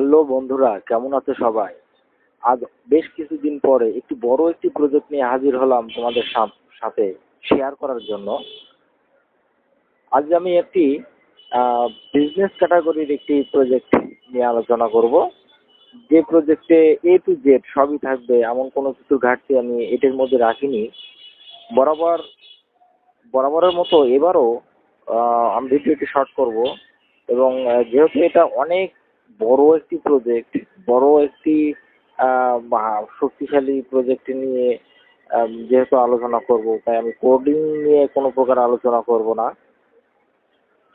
Hello বন্ধুরা, কেমন আছো সবাই? আজ বেশ কিছুদিন পরে একটি বড় প্রজেক্ট নিয়ে হাজির হলাম তোমাদের সাথে শেয়ার করার জন্য। আজ আমি একটি বিজনেস ক্যাটাগরির একটি প্রজেক্ট নিয়ে আলোচনা করব। যে প্রজেক্টে এ টু জেড সবই থাকবে, এমন কোনো কিছুর ঘাটতি আমি এটির মধ্যে রাখিনি। বরাবর বরাবরের মতো এবারও আমি ভিডিওটি শর্ট করব, এবং যেহেতু এটা অনেক বড় একটি প্রজেক্ট, বড় একটি শক্তিশালী প্রজেক্ট নিয়ে যেহেতু আলোচনা করব, তাই আমি কোডিং নিয়ে কোনো প্রকার আলোচনা করব না।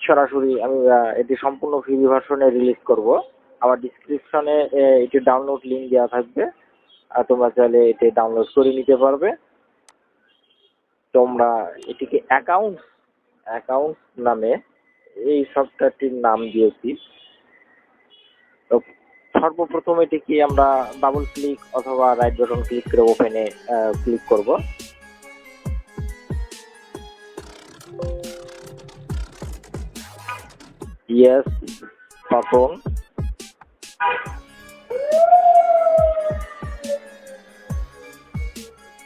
সরাসরি আমি এটি সম্পূর্ণ ফ্রি ভার্সনে রিলিজ করব। আমার ডিসক্রিপশনে এটি ডাউনলোড লিঙ্ক দেওয়া থাকবে, আর তোমরা চাইলে এটি ডাউনলোড করে নিতে পারবে। তোমরা এটিকে অ্যাকাউন্ট নামে এই সফটওয়্যারটির নাম দিয়েছি। তো সর্বপ্রথম এটিকে আমরা ডাবল ক্লিক অথবা রাইট বাটন ক্লিক করে ওপেনে ক্লিক করব। Yes button.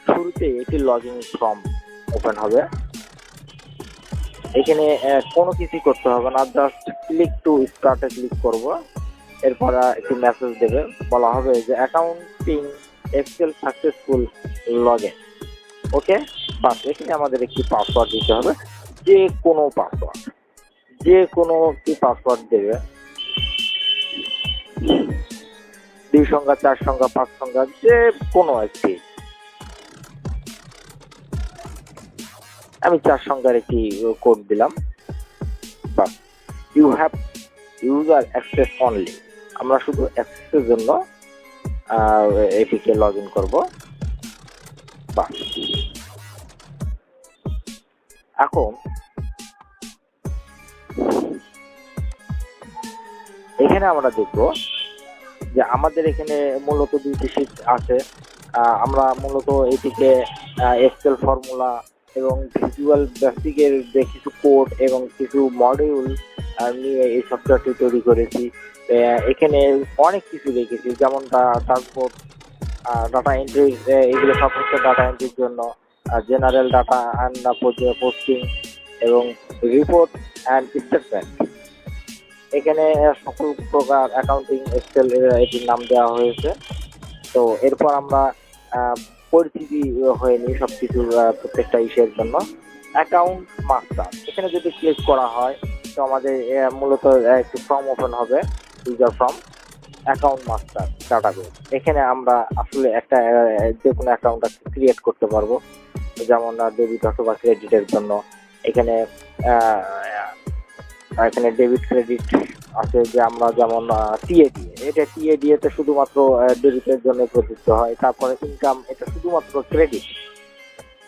শুরুতে এটি লগইন ফর্ম ওপেন হবে। এখানে কোনো কিছু করতে হবে না, জাস্ট ক্লিক টু স্টার্টে ক্লিক করব। এরপর একটি মেসেজ দেবে, বলা হবে যে অ্যাকাউন্টিং এক্সেল সাকসেসফুল লগইন। ওকে, বাস। এখানে আমাদের একটি পাসওয়ার্ড দিতে হবে, যে কোনো একটি পাসওয়ার্ড দেবে। 2 সংখ্যা, 4 সংখ্যা, 5 সংখ্যা, যে কোনো একটি। আমি 4 সংখ্যার একটি কোড দিলাম। বাস, you have user access only. আমরা শুধু অ্যাক্সেসের জন্য এটিকে লগ ইন করবো। বাস। এখন এখানে আমরা দেখব যে আমাদের এখানে মূলত 2টি শীট আছে। আমরা মূলত এটিকে এক্সেল ফর্মুলা এবং ভিজুয়াল বেসিকের যে কিছু কোড এবং কিছু মডিউল নিয়ে এই সফটওয়্যারটি তৈরি করেছি। এখানে অনেক কিছু রেখেছি, যেমন ড্যাশবোর্ড, ডাটা এন্ট্রি। এগুলো সব হচ্ছে ডাটা এন্ট্রির জন্য। জেনারেল ডাটা অ্যান্ড পোস্টিং এবং রিপোর্ট অ্যান্ড স্টেটমেন্ট। এখানে সকল প্রকার অ্যাকাউন্টিং এক্সেল এটির নাম দেওয়া হয়েছে। তো এরপর আমরা পরিচিতি হয়ে নিই সবকিছু প্রত্যেকটা ইস্যুর জন্য। অ্যাকাউন্ট মাস্টার, এখানে যদি ক্লিক করা হয় তো আমাদের মূলত একটি ফর্ম ওপেন হবে, user form. Account master database. এখানে আমরা আসলে একটা যে কোনো অ্যাকাউন্ট ক্রিয়েট করতে পারবো, যেমন ডেবিট অথবা ক্রেডিটের জন্য। এখানে ডেবিট ক্রেডিট আছে, যে আমরা যেমন টিএডিএ, এটা টিএডিএতে শুধুমাত্র ডেবিটের জন্য প্রযোজ্য হয়। তারপরে ইনকাম, এটা শুধুমাত্র ক্রেডিট,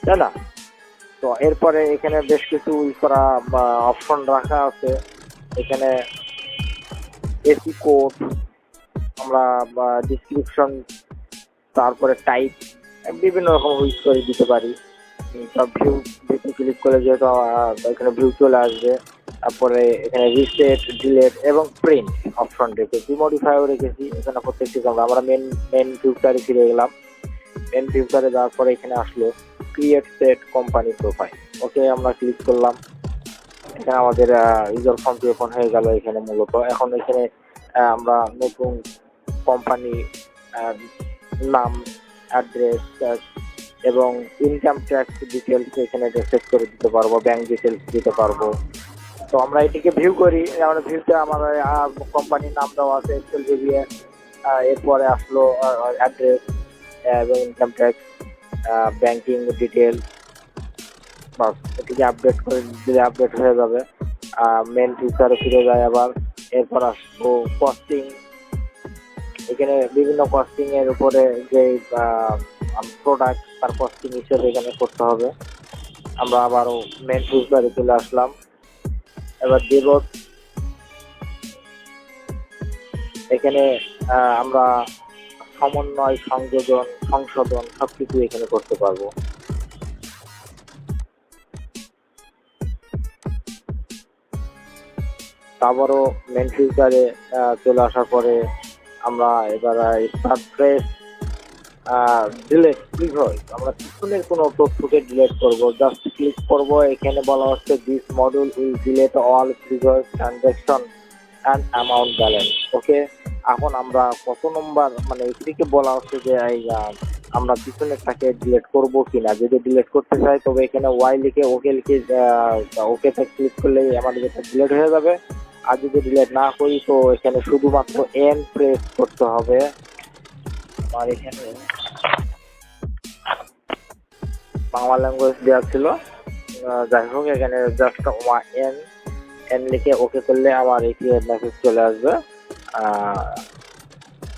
তাই না? তো এরপরে এখানে বেশ কিছু করা অপশন রাখা আছে। এখানে এসি কোড, আমরা ডিসক্রিপশন, তারপরে টাইপ, বিভিন্ন রকম ইউজ করে দিতে পারি। ভিউ ক্লিক করে যেহেতু এখানে ভিউ চলে আসবে। তারপরে এখানে রিসেট, ডিলেট এবং প্রিন্ট অপশন রেখেছি, মডিফাইও রেখেছি। এখানে প্রত্যেকটি আমরা মেন ফিউচারে ফিরে গেলাম। মেন ফিউচারে যাওয়ার পরে এখানে আসলো ক্রিয়েট সেট কোম্পানি প্রোফাইল। ওকে, আমরা ক্লিক করলাম। এখানে আমাদের ইউজার ফর্মটি ওপেন হয়ে গেল। এখানে মূলত এখন এখানে আমরা নতুন কোম্পানি নাম, অ্যাড্রেস এবং ইনকাম ট্যাক্স ডিটেলস এখানে সেট করে দিতে পারবো, ব্যাংক ডিটেলস দিতে পারবো। তো আমরা এটিকে ভিউ করি। আমরা ভিউতে আমার কোম্পানির নাম দেওয়া আছে, এক্সেল ভিভিয়ে। এরপরে আসলো অ্যাড্রেস এবং ইনকাম ট্যাক্স, ব্যাংকিং ডিটেলস। বাস, এটিকে আপডেট করে দিলে আপডেট হয়ে যাবে। মেন ফিচারে ফিরে যায় আবার। এরপর আসবো কস্টিং। এখানে বিভিন্ন কস্টিং এর উপরে যে প্রোডাক্ট, তার কস্টিং হিসেবে এখানে করতে হবে। আমরা আবারও মেন ফিচারে চলে আসলাম। এবার ডেবট, এখানে আমরা সমন্বয়, সংযোজন, সংশোধন সবকিছু এখানে করতে পারবো। আবারও মেন ফিচারে চলে আসার পরে আমরা এবার স্টার্ট প্রেস ডিলেট ক্লিক হয়, আমরা পিছনের কোনো তথ্যকে ডিলেট করব, জাস্ট ক্লিক করব। এখানে বলা হচ্ছে this module will delete all previous transaction and amount balance. Okay, এখন আমরা কত নম্বর, মানে এদিকে বলা হচ্ছে যে আমরা পিছনেরটাকে ডিলেট করব কিনা। যদি ডিলেট করতে চাই তবে এখানে ওয়াই লিখে ওকে লিখে ওকেতে ক্লিক করলে আমাদের এটা ডিলেট হয়ে যাবে। আর যদি ডিলেট না করি তো এখানে শুধুমাত্র এন প্রেস করতে হবে। আর এখানে বাংলা ল্যাঙ্গুয়েজ দেওয়া ছিল, যাই হোক এখানে জাস্ট এন এন লিখে ওকে করলে আমার এই মেসেজ চলে আসবে।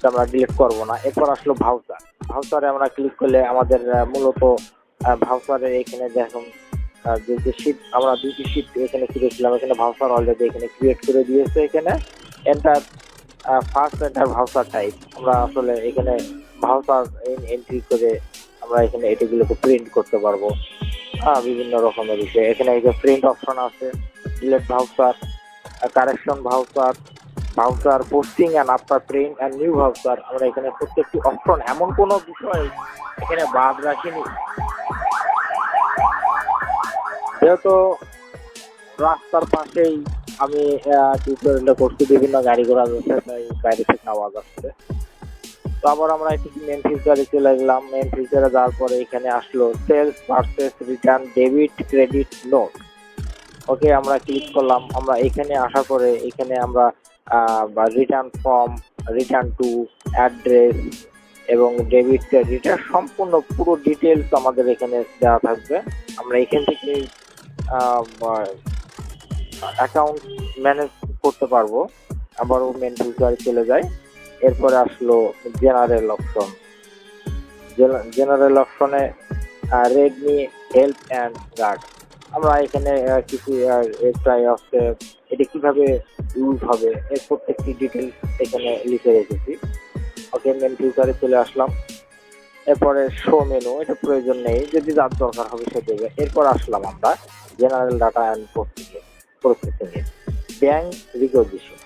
আমরা ডিলিট করব না। এরপর আসলো ভাউচার। ভাউচারে আমরা ক্লিক করলে আমাদের মূলত ভাউচারের এখানে দেখুন যে শীট, আমরা দুটি শীট এখানে করেছিলাম, এখানে ভাউচার অলরেডি এখানে ক্রিয়েট করে দিয়েছে। এখানে enter first enter voucher type, আমরা আসলে এখানে ভাউচার এন্ট্রি করে আমরা এখানে এটিগুলোকে প্রিন্ট করতে পারবো। বিভিন্ন রকমের বিষয় এখানে এই যে প্রিন্ট অপশন আছে, delete voucher, correction voucher, voucher posting and after print and new voucher. আমরা এখানে প্রত্যেকটি অপশন, এমন কোনো বিষয় এখানে বাদ রাখিনি। যেহেতু রাস্তার পাশেই আমি টিউটোরিয়ালটা করছি, বিভিন্ন গাড়ি ঘোড়া যাচ্ছে, তাই বাইরে থেকে আওয়াজ আসছে। তো আবার আমরা এটি মেন ফিচারে চলে গেলাম। মেন ফিচারে যাওয়ার পরে এখানে আসলো sales purchase return debit credit note. Okay, আমরা ক্লিক করলাম। আমরা এখানে আসার পরে এখানে আমরা return form, return to, address এবং ডেবিট ক্রেডিটের সম্পূর্ণ পুরো ডিটেলস আমাদের এখানে দেওয়া থাকবে। আমরা এখান থেকে অ্যাকাউন্ট ম্যানেজ করতে পারবো। আবারও মেন ফিচারে চলে যায়। এরপরে আসলো জেনারেল অপশন। জেনারেল অপশনে রেডমি হেল্প অ্যান্ড গার্ড। আমরা এখানে কিছু এক্সট্রাই আছে, এটা কিভাবে ইউজ হবে এর প্রত্যেকটি ডিটেলস এখানে লিখে রেখেছি। ওকে, মেন ফিচারে চলে আসলাম। এরপরে শো মেনু, এটা প্রয়োজন নেই, যদি যার দরকার হবে সে দেবে। এরপর আসলাম আমরা general data and processing A. Bank recognition,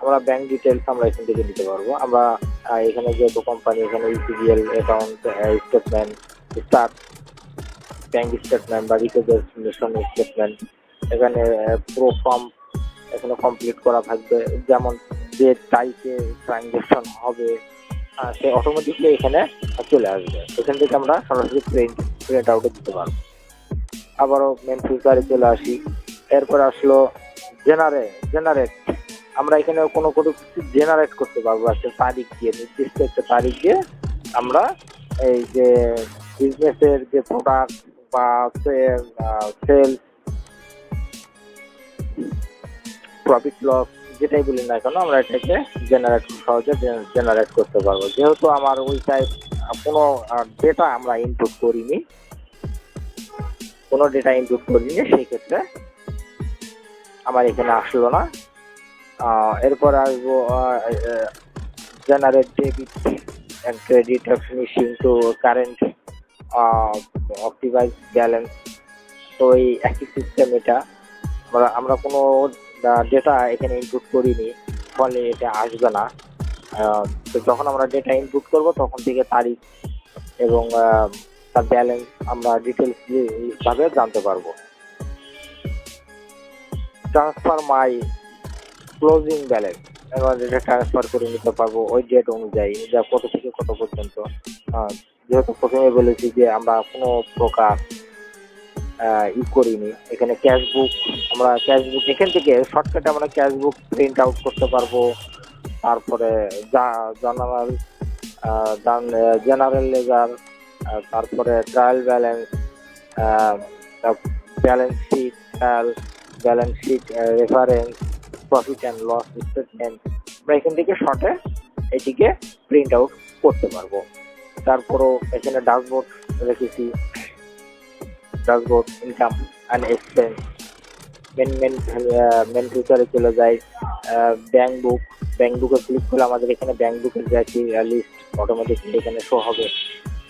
আমরা ব্যাংক ডিটেলস আমরা এখান থেকে দিতে পারবো। আমরা এখানে যেহেতু কোম্পানি, এখানে UPBL account statement, start bank statement বা রিকোজিশন স্টেটমেন্ট, এখানে প্রো ফর্ম এখানে কমপ্লিট করা থাকবে। যেমন যে তারিখে ট্রানজাকশন হবে সে অটোমেটিকলি এখানে চলে আসবে। এখান থেকে আমরা সরাসরি প্রিন্ট আউটে দিতে পারবো। আবারও মেন ফিচারে চলে আসি। এরপর আসলো জেনারেট। আমরা এখানে কোনো কিছু জেনারেট করতে পারবো একটা তারিখ দিয়ে, নির্দিষ্ট একটা তারিখ দিয়ে আমরা এই যে বিজনেসের যে প্রোডাক্ট বা সেল, প্রফিট লস যেটাই বলি না কেন, আমরা এটাকে সহজে জেনারেট করতে পারবো। যেহেতু আমার ওই টাইপ কোনো ডেটা আমরা ইনপুট করিনি, সেই ক্ষেত্রে আমার এখানে আসলো না। এরপর আসবো generate debit and credit finishing to current optimise balance. তো এই একই সিস্টেম, এটা আমরা কোনো ডেটা এখানে ইনপুট করিনি, ফলে এটা আসবে না। তো যখন আমরা ডেটা ইনপুট করব তখন থেকে তারিখ এবং তার ব্যালেন্স আমরা ডিটেলস ভাবে জানতে পারবো। ট্রান্সফার মাই ক্লোজিং ব্যালেন্স, এবার এটা ট্রান্সফার করে নিতে পারবো ওই ডেট অনুযায়ী, যা কত থেকে কত পর্যন্ত। যেহেতু প্রথমে বলেছি যে আমরা কোনো প্রকার করিনি। এখানে ক্যাশবুক, আমরা ক্যাশবুক এখান থেকে শর্টকাটে আমরা ক্যাশবুক প্রিন্ট আউট করতে পারবো। তারপরে জেনারেল লেজার, তারপরে trial balance, balance sheet, reference, profit and loss statement, আমরা এখান থেকে শর্টে এটিকে প্রিন্ট আউট করতে পারবো। তারপরও এখানে ড্যাশবোর্ড রেখেছি, dashboard income and expense. Main ফিচারে চলে যায় ব্যাংক বুকে ক্লিক করলে আমাদের এখানে ব্যাংক বুকের যে একটি লিস্ট অটোমেটিকলি এখানে শো হবে,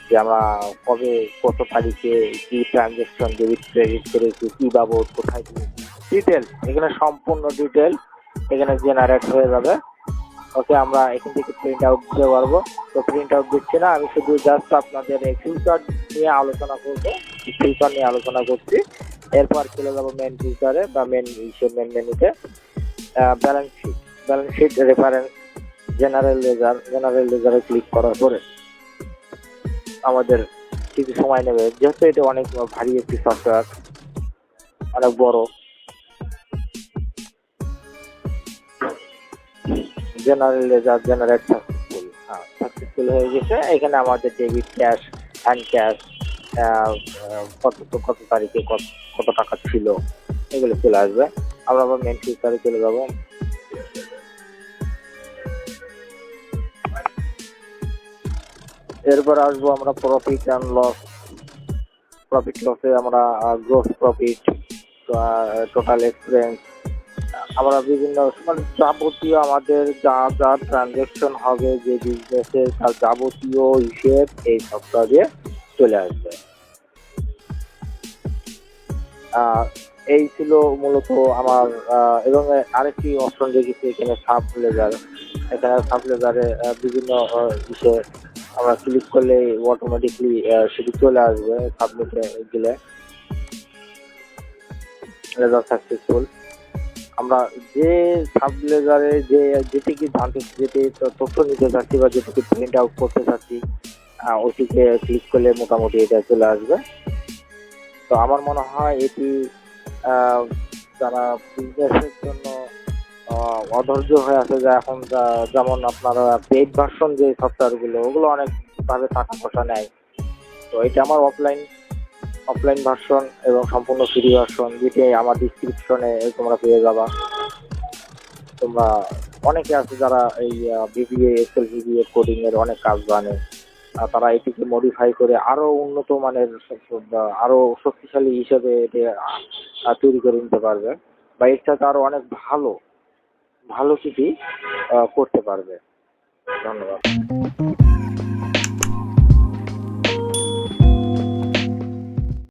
যে আমরা কবে কত তারিখে কি ট্রানজাকশন ডেবিট ক্রেডিট করেছি, কি বাবদ, কোথায় কিনেছি, ডিটেলস এখানে সম্পূর্ণ ডিটেলস এখানে জেনারেট হয়ে যাবে। ওকে, আমরা এখান থেকে প্রিন্ট আউট দিতে পারবো। তো প্রিন্ট আউট দিচ্ছি না, আমি শুধু জাস্ট আপনাদের এই ফিউচার নিয়ে আলোচনা করবো, ফিউচার নিয়ে আলোচনা করছি। এরপর চলে যাবো মেন ফিউচারে বা মেন মেনুতে। ব্যালেন্স শিট রেফারেন্স জেনারেল লেজারে ক্লিক করার পরে আমাদের কিছু সময় নেবে, যেহেতু এটা অনেক ভারী একটি সফটওয়্যার, অনেক বড়। জেনারেল লেজার জেনারেট সাকসেসফুল হয়ে গেছে। এখানে আমাদের ডেবিট, ক্যাশ, হ্যান্ড ক্যাশ, কত তারিখে কত টাকা ছিল এগুলো চলে আসবে। আমরা আবার মেন ফিউচারে চলে যাবো। এরপর আসবো আমরা প্রফিট অ্যান্ড লস। প্রফিট লসে আমরা গ্রোস প্রফিট, টোটাল এক্সপেন্স, আমরা বিভিন্ন মানে যাবতীয় আমাদের যা যা ট্রানজাকশন হবে যে বিজনেসের, তার যাবতীয় হিসেব এই সফটওয়্যারে চলে আসবে। এই ছিল মূলত আমার। এবং আরেকটি অপশন দেখেছি এখানে সাব লেজার। এখানে সাব লেজারে বিভিন্ন বিষয়ে আমরা ক্লিক করলে অটোমেটিকলি সেটি চলে আসবে। সাবমিটে গেলে লেজার সাকসেসফুল। আমরা যে সাব লেজারে যেটিকে তথ্য নিতে চাচ্ছি বা যেটিকে প্রিন্ট আউট করতে চাচ্ছি, ওটিকে ক্লিক করলে মোটামুটি এটা চলে আসবে। তো আমার মনে হয় এটি যারা বিজনেসের জন্য অধৈর্য হয়ে আছে, যে এখন যেমন আপনারা পেইড ভার্সন যে সফটওয়্যারগুলো, ওগুলো অনেকভাবে টাকা পয়সা নেয়। তো এটা আমার অফলাইন ভার্সন এবং সম্পূর্ণ ফ্রি ভার্সন, যেটি আমার ডিসক্রিপশনে তোমরা পেয়ে যাবা। তোমরা অনেকে আছে যারা এই ভিবিএ, এক্সেল ভিবিএ কোডিং এর অনেক কাজ জানে, তারা এটিকে মডিফাই করে আরো উন্নত মানের আরো শক্তিশালী হিসেবে এটা তৈরি করে নিতে পারবে, বা এর সাথে আরো অনেক ভালো কিছু করতে পারবে। ধন্যবাদ।